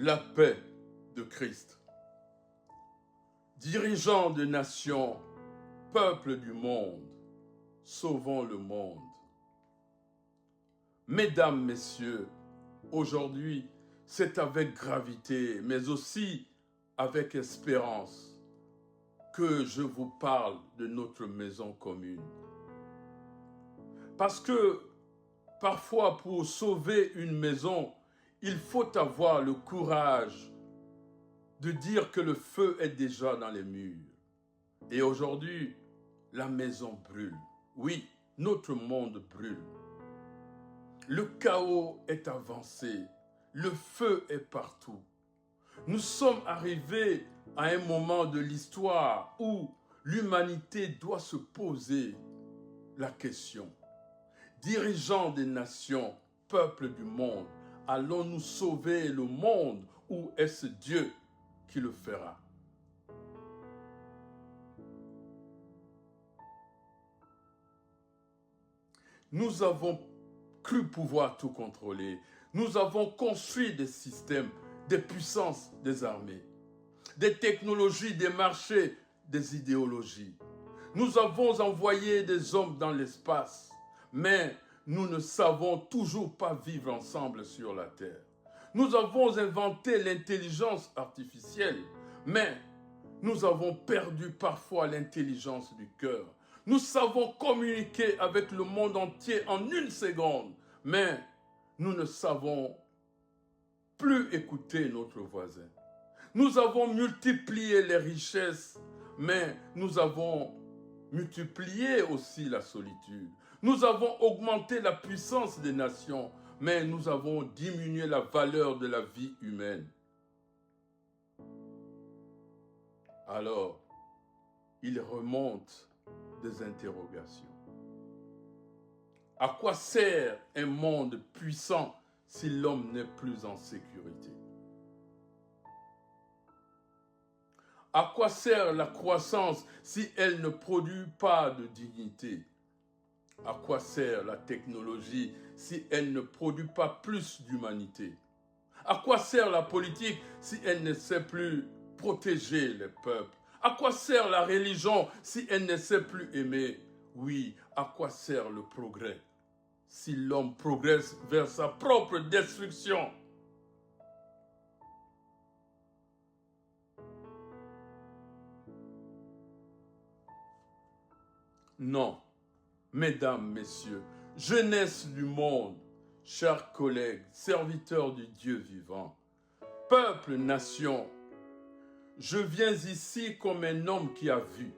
la paix de Christ. Dirigeants de nations, peuple du monde, sauvons le monde. Mesdames, Messieurs, aujourd'hui, c'est avec gravité, mais aussi avec espérance, que je vous parle de notre maison commune. Parce que parfois, pour sauver une maison, il faut avoir le courage de dire que le feu est déjà dans les murs. Et aujourd'hui, la maison brûle. Oui, notre monde brûle. Le chaos est avancé. Le feu est partout. Nous sommes arrivés à un moment de l'histoire où l'humanité doit se poser la question. Dirigeants des nations, peuple du monde, allons-nous sauver le monde ou est-ce Dieu qui le fera? Nous avons cru pouvoir tout contrôler. Nous avons construit des systèmes, des puissances, des armées, des technologies, des marchés, des idéologies. Nous avons envoyé des hommes dans l'espace, mais nous ne savons toujours pas vivre ensemble sur la Terre. Nous avons inventé l'intelligence artificielle, mais nous avons perdu parfois l'intelligence du cœur. Nous savons communiquer avec le monde entier en une seconde, mais nous ne savons plus écouter notre voisin. Nous avons multiplié les richesses, mais nous avons multiplié aussi la solitude. Nous avons augmenté la puissance des nations, mais nous avons diminué la valeur de la vie humaine. Alors, il remonte des interrogations. À quoi sert un monde puissant si l'homme n'est plus en sécurité? À quoi sert la croissance si elle ne produit pas de dignité? À quoi sert la technologie si elle ne produit pas plus d'humanité? À quoi sert la politique si elle ne sait plus protéger les peuples? À quoi sert la religion si elle ne sait plus aimer? Oui, à quoi sert le progrès si l'homme progresse vers sa propre destruction? Non, mesdames, messieurs, jeunesse du monde, chers collègues, serviteurs du Dieu vivant, peuple, nation, je viens ici comme un homme qui a vu.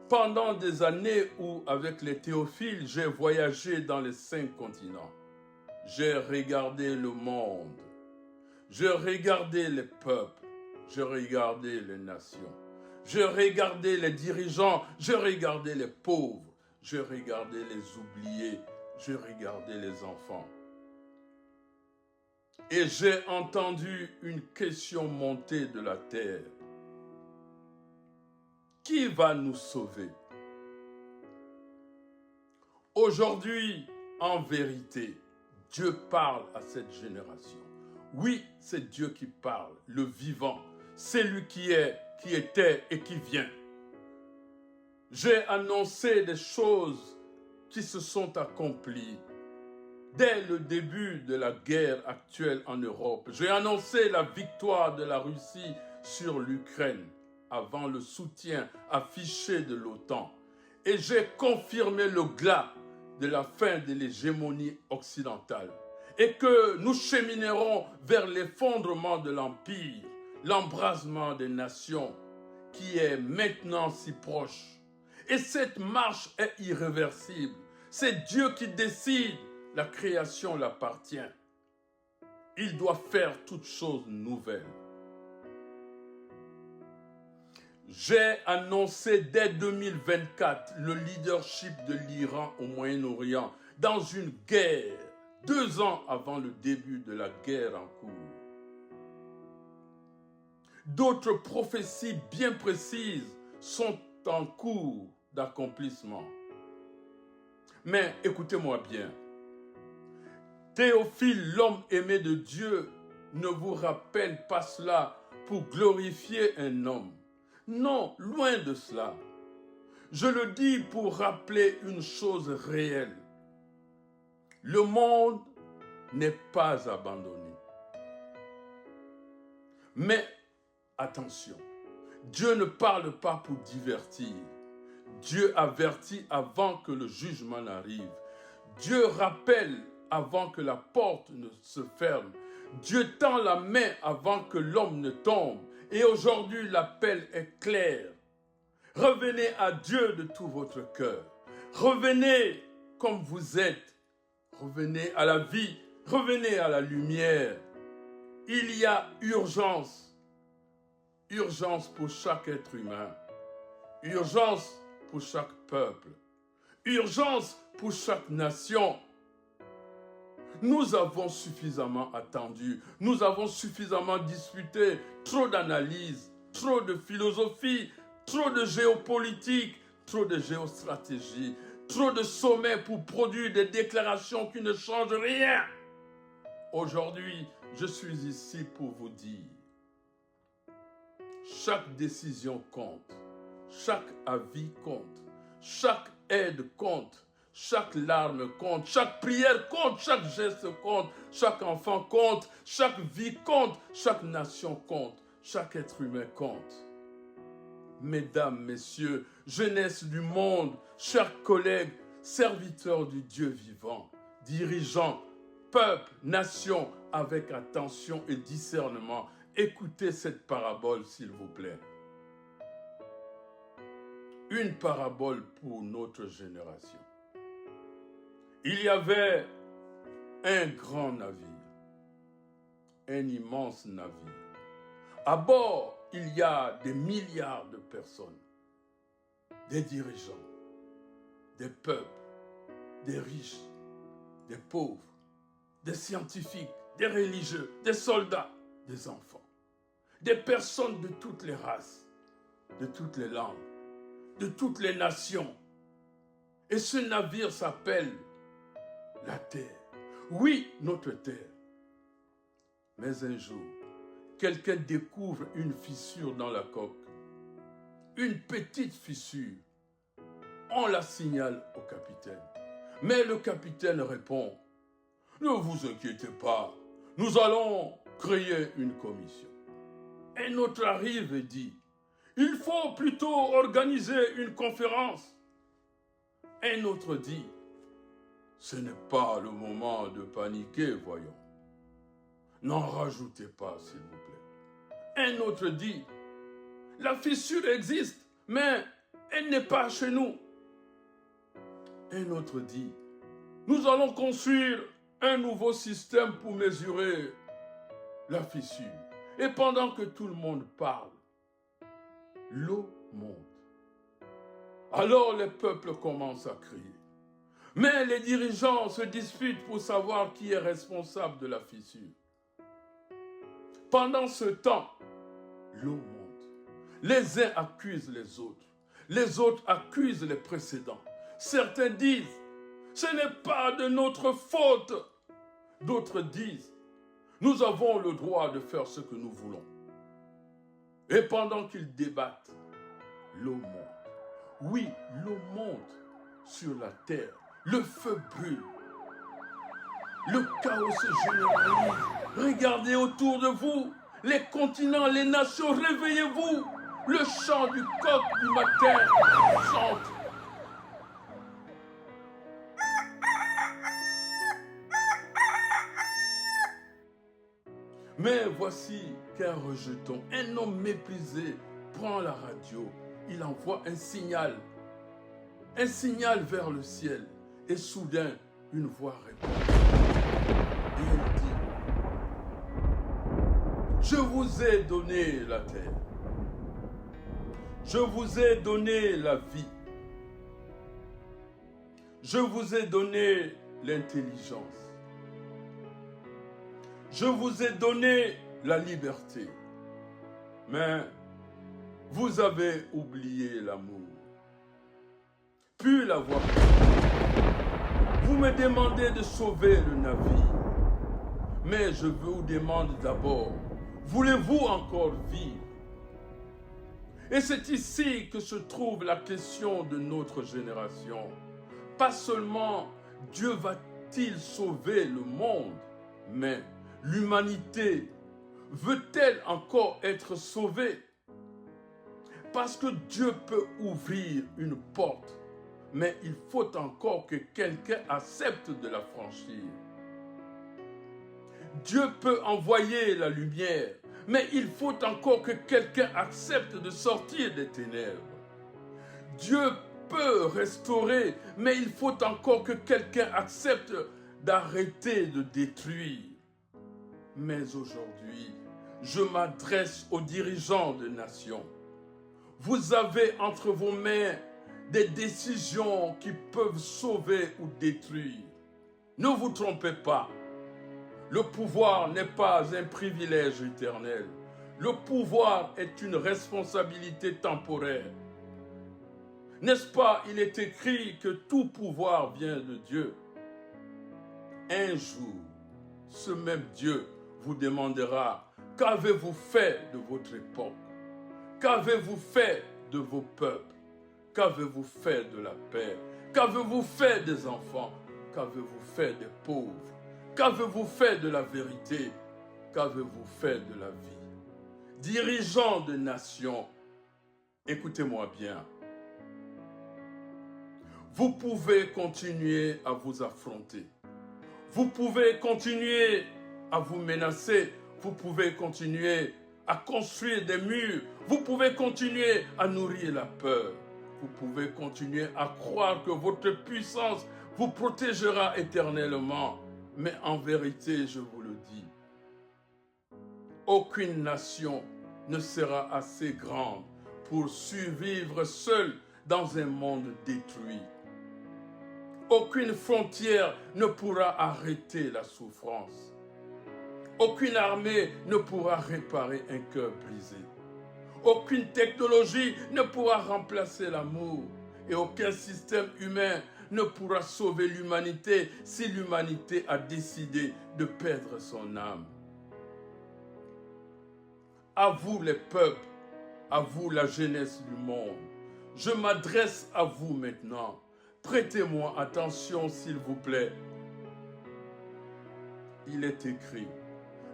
Pendant des années où, avec les théophiles, j'ai voyagé dans les 5 continents, j'ai regardé le monde, j'ai regardé les peuples, j'ai regardé les nations, j'ai regardé les dirigeants, j'ai regardé les pauvres, j'ai regardé les oubliés, j'ai regardé les enfants. Et j'ai entendu une question monter de la terre. Qui va nous sauver? Aujourd'hui, en vérité, Dieu parle à cette génération. Oui, c'est Dieu qui parle, le vivant. C'est lui qui est, qui était et qui vient. J'ai annoncé des choses qui se sont accomplies. Dès le début de la guerre actuelle en Europe, j'ai annoncé la victoire de la Russie sur l'Ukraine avant le soutien affiché de l'OTAN. Et j'ai confirmé le glas de la fin de l'hégémonie occidentale et que nous cheminerons vers l'effondrement de l'Empire, l'embrasement des nations qui est maintenant si proche. Et cette marche est irréversible. C'est Dieu qui décide. La création l'appartient. Il doit faire toutes choses nouvelles. J'ai annoncé dès 2024 le leadership de l'Iran au Moyen-Orient dans une guerre, 2 ans avant le début de la guerre en cours. D'autres prophéties bien précises sont en cours d'accomplissement. Mais écoutez-moi bien. Théophile, l'homme aimé de Dieu, ne vous rappelle pas cela pour glorifier un homme. Non, loin de cela. Je le dis pour rappeler une chose réelle. Le monde n'est pas abandonné. Mais attention, Dieu ne parle pas pour divertir. Dieu avertit avant que le jugement n'arrive. Dieu rappelle avant que la porte ne se ferme. Dieu tend la main avant que l'homme ne tombe. Et aujourd'hui, l'appel est clair. Revenez à Dieu de tout votre cœur. Revenez comme vous êtes. Revenez à la vie. Revenez à la lumière. Il y a urgence. Urgence pour chaque être humain. Urgence pour chaque peuple. Urgence pour chaque nation. Nous avons suffisamment attendu. Nous avons suffisamment discuté. Trop d'analyses, trop de philosophie, trop de géopolitique, trop de géostratégie, trop de sommets pour produire des déclarations qui ne changent rien. Aujourd'hui, je suis ici pour vous dire, chaque décision compte, chaque avis compte, chaque aide compte, chaque larme compte, chaque prière compte, chaque geste compte, chaque enfant compte, chaque vie compte, chaque nation compte, chaque être humain compte. Mesdames, messieurs, jeunesse du monde, chers collègues, serviteurs du Dieu vivant, dirigeants, peuple, nation, avec attention et discernement, écoutez cette parabole s'il vous plaît. Une parabole pour notre génération. Il y avait un grand navire, un immense navire. À bord, il y a des milliards de personnes, des dirigeants, des peuples, des riches, des pauvres, des scientifiques, des religieux, des soldats, des enfants, des personnes de toutes les races, de toutes les langues, de toutes les nations. Et ce navire s'appelle la terre. Oui, notre terre. Mais un jour, quelqu'un découvre une fissure dans la coque. Une petite fissure. On la signale au capitaine. Mais le capitaine répond, « Ne vous inquiétez pas, nous allons créer une commission. » Un autre arrive et dit, « Il faut plutôt organiser une conférence. » Un autre dit, « Ce n'est pas le moment de paniquer, voyons. N'en rajoutez pas, s'il vous plaît. » Un autre dit, « La fissure existe, mais elle n'est pas chez nous. » Un autre dit, « Nous allons construire un nouveau système pour mesurer la fissure. » Et pendant que tout le monde parle, l'eau monte. Alors les peuples commencent à crier. Mais les dirigeants se disputent pour savoir qui est responsable de la fissure. Pendant ce temps, l'eau monte. Les uns accusent les autres accusent les précédents. Certains disent, ce n'est pas de notre faute. D'autres disent, nous avons le droit de faire ce que nous voulons. Et pendant qu'ils débattent, l'eau monte. Oui, l'eau monte sur la terre. Le feu brûle. Le chaos se généralise. Regardez autour de vous. Les continents, les nations, réveillez-vous. Le chant du coq du matin chante. Mais voici qu'un rejeton, un homme méprisé, prend la radio. Il envoie un signal vers le ciel. Et soudain, une voix répond. Et elle dit, je vous ai donné la terre. Je vous ai donné la vie. Je vous ai donné l'intelligence. Je vous ai donné la liberté. Mais vous avez oublié l'amour. Puis la voix. Vous me demandez de sauver le navire. Mais je vous demande d'abord, voulez-vous encore vivre? Et c'est ici que se trouve la question de notre génération. Pas seulement Dieu va-t-il sauver le monde, mais l'humanité veut-elle encore être sauvée? Parce que Dieu peut ouvrir une porte, mais il faut encore que quelqu'un accepte de la franchir. Dieu peut envoyer la lumière, mais il faut encore que quelqu'un accepte de sortir des ténèbres. Dieu peut restaurer, mais il faut encore que quelqu'un accepte d'arrêter de détruire. Mais aujourd'hui, je m'adresse aux dirigeants de nations. Vous avez entre vos mains des décisions qui peuvent sauver ou détruire. Ne vous trompez pas. Le pouvoir n'est pas un privilège éternel. Le pouvoir est une responsabilité temporaire. N'est-ce pas, il est écrit que tout pouvoir vient de Dieu. Un jour, ce même Dieu vous demandera, qu'avez-vous fait de votre époque? Qu'avez-vous fait de vos peuples? Qu'avez-vous fait de la paix? Qu'avez-vous fait des enfants? Qu'avez-vous fait des pauvres? Qu'avez-vous fait de la vérité? Qu'avez-vous fait de la vie? Dirigeants de nations, écoutez-moi bien. Vous pouvez continuer à vous affronter. Vous pouvez continuer à vous menacer. Vous pouvez continuer à construire des murs. Vous pouvez continuer à nourrir la peur. Vous pouvez continuer à croire que votre puissance vous protégera éternellement. Mais en vérité, je vous le dis, aucune nation ne sera assez grande pour survivre seule dans un monde détruit. Aucune frontière ne pourra arrêter la souffrance. Aucune armée ne pourra réparer un cœur brisé. Aucune technologie ne pourra remplacer l'amour. Et aucun système humain ne pourra sauver l'humanité si l'humanité a décidé de perdre son âme. À vous les peuples, à vous la jeunesse du monde, je m'adresse à vous maintenant. Prêtez-moi attention s'il vous plaît. Il est écrit,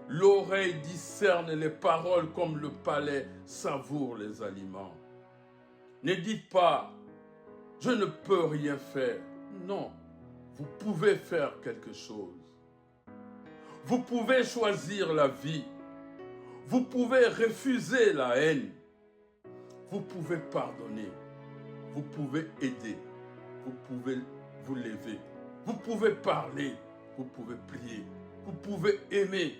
l'oreille discerne les paroles comme le palais savoure les aliments. Ne dites pas, je ne peux rien faire. Non, vous pouvez faire quelque chose. Vous pouvez choisir la vie. Vous pouvez refuser la haine. Vous pouvez pardonner. Vous pouvez aider. Vous pouvez vous lever. Vous pouvez parler. Vous pouvez prier. Vous pouvez aimer.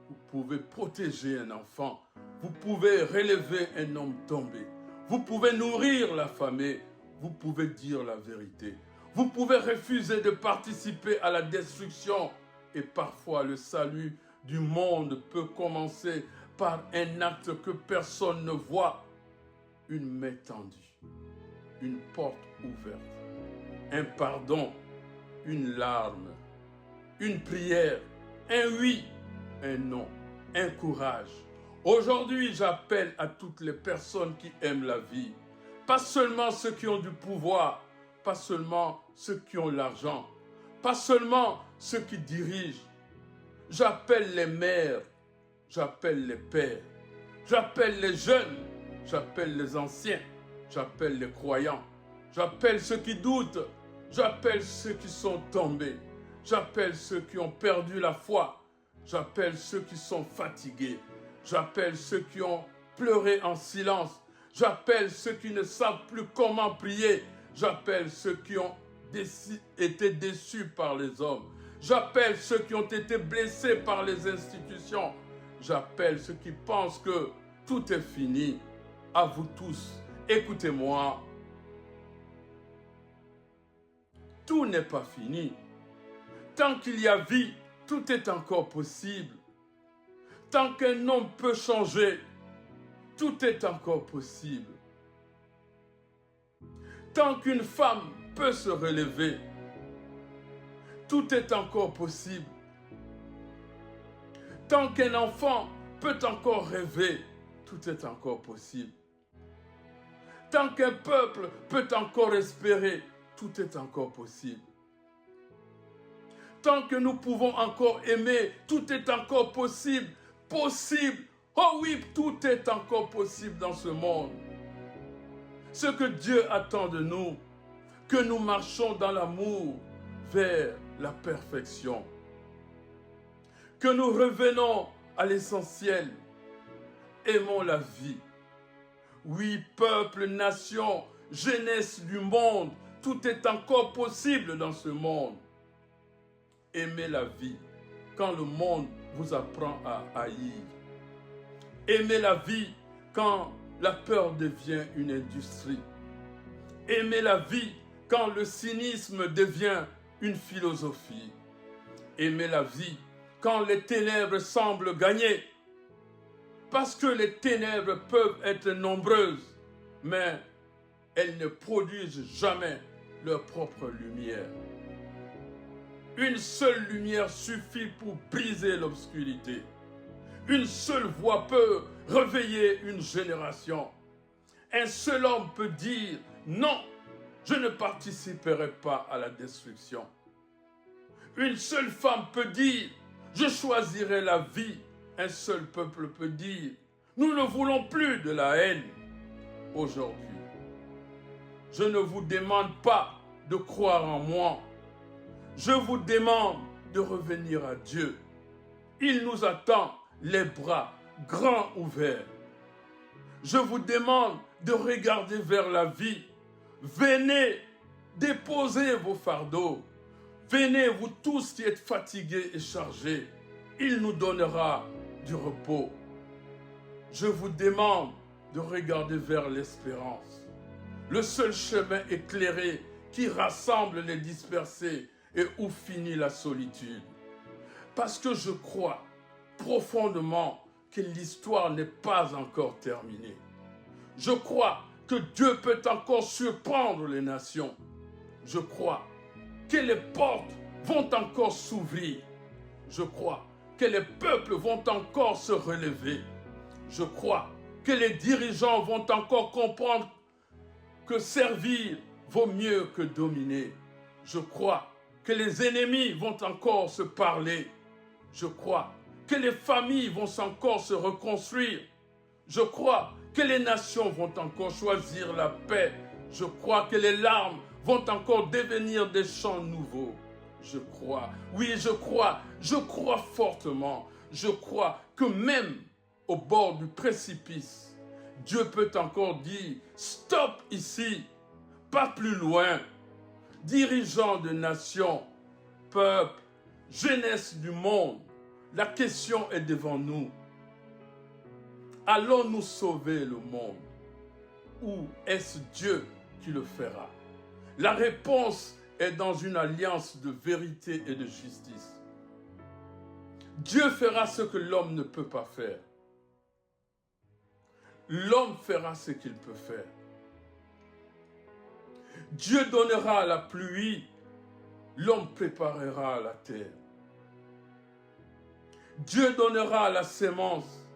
Vous pouvez protéger un enfant. Vous pouvez relever un homme tombé. Vous pouvez nourrir l'affamé. Vous pouvez dire la vérité. Vous pouvez refuser de participer à la destruction. Et parfois, le salut du monde peut commencer par un acte que personne ne voit. Une main tendue. Une porte ouverte. Un pardon. Une larme. Une prière. Un oui. Un non. Un courage. Aujourd'hui, j'appelle à toutes les personnes qui aiment la vie. Pas seulement ceux qui ont du pouvoir, pas seulement ceux qui ont l'argent, pas seulement ceux qui dirigent. J'appelle les mères, j'appelle les pères, j'appelle les jeunes, j'appelle les anciens, j'appelle les croyants, j'appelle ceux qui doutent, j'appelle ceux qui sont tombés, j'appelle ceux qui ont perdu la foi, j'appelle ceux qui sont fatigués, j'appelle ceux qui ont pleuré en silence. J'appelle ceux qui ne savent plus comment prier. J'appelle ceux qui ont été déçus par les hommes. J'appelle ceux qui ont été blessés par les institutions. J'appelle ceux qui pensent que tout est fini. À vous tous, écoutez-moi. Tout n'est pas fini. Tant qu'il y a vie, tout est encore possible. Tant qu'un homme peut changer, tout est encore possible. Tant qu'une femme peut se relever, tout est encore possible. Tant qu'un enfant peut encore rêver, tout est encore possible. Tant qu'un peuple peut encore espérer, tout est encore possible. Tant que nous pouvons encore aimer, tout est encore possible. Possible. Oh oui, tout est encore possible dans ce monde. Ce que Dieu attend de nous, que nous marchons dans l'amour vers la perfection. Que nous revenons à l'essentiel. Aimons la vie. Oui, peuple, nation, jeunesse du monde, tout est encore possible dans ce monde. Aimez la vie quand le monde vous apprend à haïr. Aimez la vie quand la peur devient une industrie. Aimez la vie quand le cynisme devient une philosophie. Aimez la vie quand les ténèbres semblent gagner. Parce que les ténèbres peuvent être nombreuses, mais elles ne produisent jamais leur propre lumière. Une seule lumière suffit pour briser l'obscurité. Une seule voix peut réveiller une génération. Un seul homme peut dire « Non, je ne participerai pas à la destruction ». Une seule femme peut dire « Je choisirai la vie ». Un seul peuple peut dire « Nous ne voulons plus de la haine ». Aujourd'hui, je ne vous demande pas de croire en moi. Je vous demande de revenir à Dieu. Il nous attend les bras grands ouverts. Je vous demande de regarder vers la vie. Venez, déposez vos fardeaux. Venez, vous tous qui êtes fatigués et chargés. Il nous donnera du repos. Je vous demande de regarder vers l'espérance. Le seul chemin éclairé qui rassemble les dispersés et où finit la solitude. Parce que je crois profondément que l'histoire n'est pas encore terminée. Je crois que Dieu peut encore surprendre les nations. Je crois que les portes vont encore s'ouvrir. Je crois que les peuples vont encore se relever. Je crois que les dirigeants vont encore comprendre que servir vaut mieux que dominer. Je crois que les ennemis vont encore se parler. Je crois que les familles vont encore se reconstruire. Je crois que les nations vont encore choisir la paix. Je crois que les larmes vont encore devenir des chants nouveaux. Je crois, oui, je crois fortement. Je crois que même au bord du précipice, Dieu peut encore dire « Stop ici, pas plus loin ». Dirigeants de nations, peuples, jeunesse du monde, la question est devant nous. Allons-nous sauver le monde ou est-ce Dieu qui le fera? La réponse est dans une alliance de vérité et de justice. Dieu fera ce que l'homme ne peut pas faire. L'homme fera ce qu'il peut faire. Dieu donnera la pluie, l'homme préparera la terre. Dieu donnera la sémence,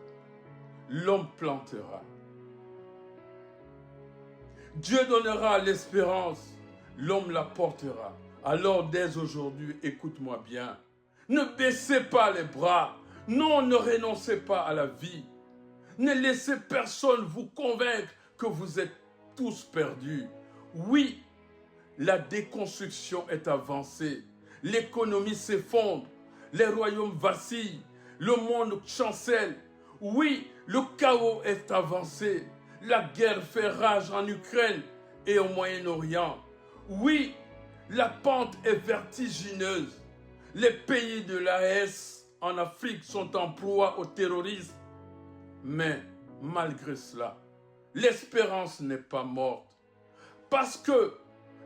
l'homme plantera. Dieu donnera l'espérance, l'homme la portera. Alors dès aujourd'hui, écoute-moi bien. Ne baissez pas les bras. Non, ne renoncez pas à la vie. Ne laissez personne vous convaincre que vous êtes tous perdus. Oui, la déconstruction est avancée. L'économie s'effondre. Les royaumes vacillent. Le monde chancelle. Oui, le chaos est avancé. La guerre fait rage en Ukraine et au Moyen-Orient. Oui, la pente est vertigineuse. Les pays de l'AES en Afrique sont en proie au terrorisme. Mais malgré cela, l'espérance n'est pas morte. Parce que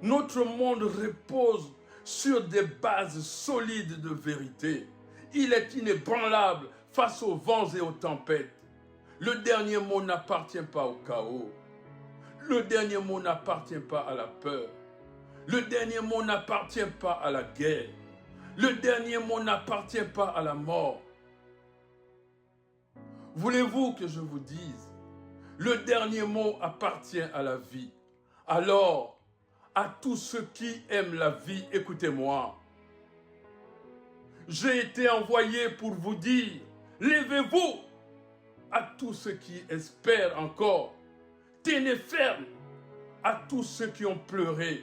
notre monde repose sur des bases solides de vérité. Il est inébranlable face aux vents et aux tempêtes. Le dernier mot n'appartient pas au chaos. Le dernier mot n'appartient pas à la peur. Le dernier mot n'appartient pas à la guerre. Le dernier mot n'appartient pas à la mort. Voulez-vous que je vous dise, le dernier mot appartient à la vie. Alors, à tous ceux qui aiment la vie, écoutez-moi. J'ai été envoyé pour vous dire, levez-vous. À tous ceux qui espèrent encore, tenez ferme. À tous ceux qui ont pleuré,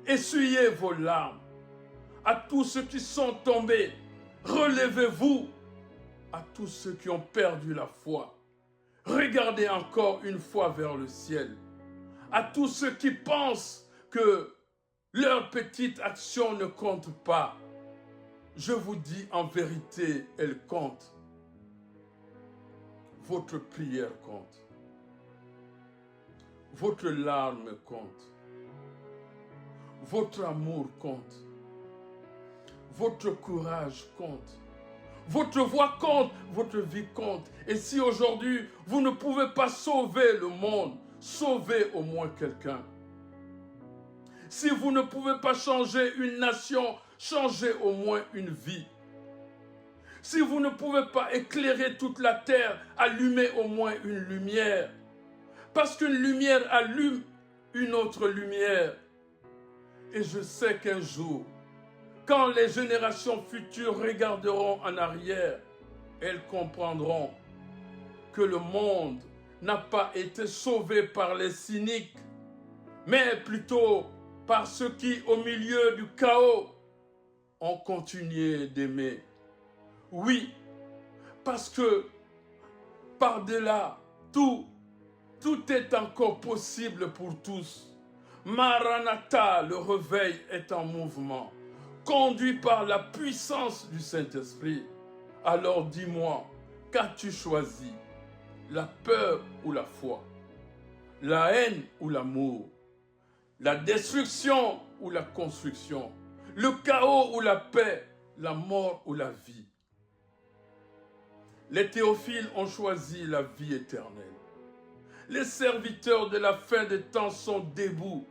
essuyez vos larmes. À tous ceux qui sont tombés, relevez-vous. À tous ceux qui ont perdu la foi, regardez encore une fois vers le ciel. À tous ceux qui pensent que leur petite action ne compte pas, je vous dis en vérité, elle compte. Votre prière compte. Votre larme compte. Votre amour compte. Votre courage compte. Votre voix compte, votre vie compte. Et si aujourd'hui, vous ne pouvez pas sauver le monde, sauvez au moins quelqu'un. Si vous ne pouvez pas changer une nation, changez au moins une vie. Si vous ne pouvez pas éclairer toute la terre, allumez au moins une lumière. Parce qu'une lumière allume une autre lumière. Et je sais qu'un jour, quand les générations futures regarderont en arrière, elles comprendront que le monde n'a pas été sauvé par les cyniques, mais plutôt par ceux qui, au milieu du chaos, ont continué d'aimer. Oui, parce que par-delà tout est encore possible pour tous. Maranatha, le réveil est en mouvement, conduit par la puissance du Saint-Esprit. Alors dis-moi, qu'as-tu choisi? La peur ou la foi? La haine ou l'amour? La destruction ou la construction? Le chaos ou la paix? La mort ou la vie? Les théophiles ont choisi la vie éternelle. Les serviteurs de la fin des temps sont debout.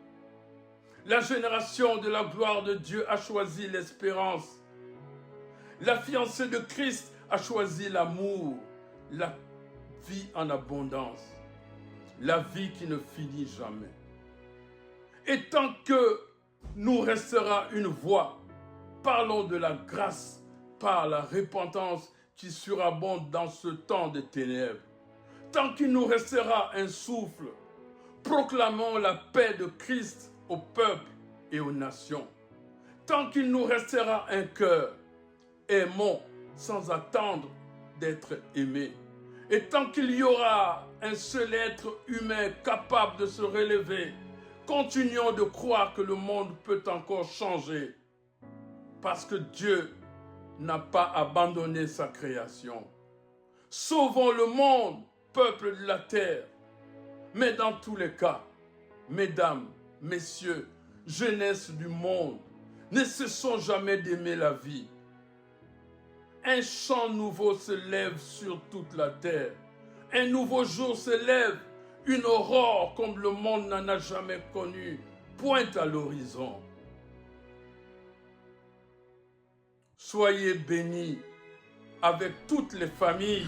La génération de la gloire de Dieu a choisi l'espérance. La fiancée de Christ a choisi l'amour, la vie en abondance, la vie qui ne finit jamais. Et tant que nous restera une voix, parlons de la grâce par la repentance qui surabonde dans ce temps de ténèbres. Tant qu'il nous restera un souffle, proclamons la paix de Christ au peuple et aux nations. Tant qu'il nous restera un cœur, aimons sans attendre d'être aimés. Et tant qu'il y aura un seul être humain capable de se relever, continuons de croire que le monde peut encore changer. Parce que Dieu n'a pas abandonné sa création. Sauvons le monde, peuple de la terre. Mais dans tous les cas, mesdames, messieurs, jeunesse du monde, ne cessons jamais d'aimer la vie. Un chant nouveau se lève sur toute la terre. Un nouveau jour se lève, une aurore comme le monde n'en a jamais connue, pointe à l'horizon. Soyez bénis avec toutes les familles.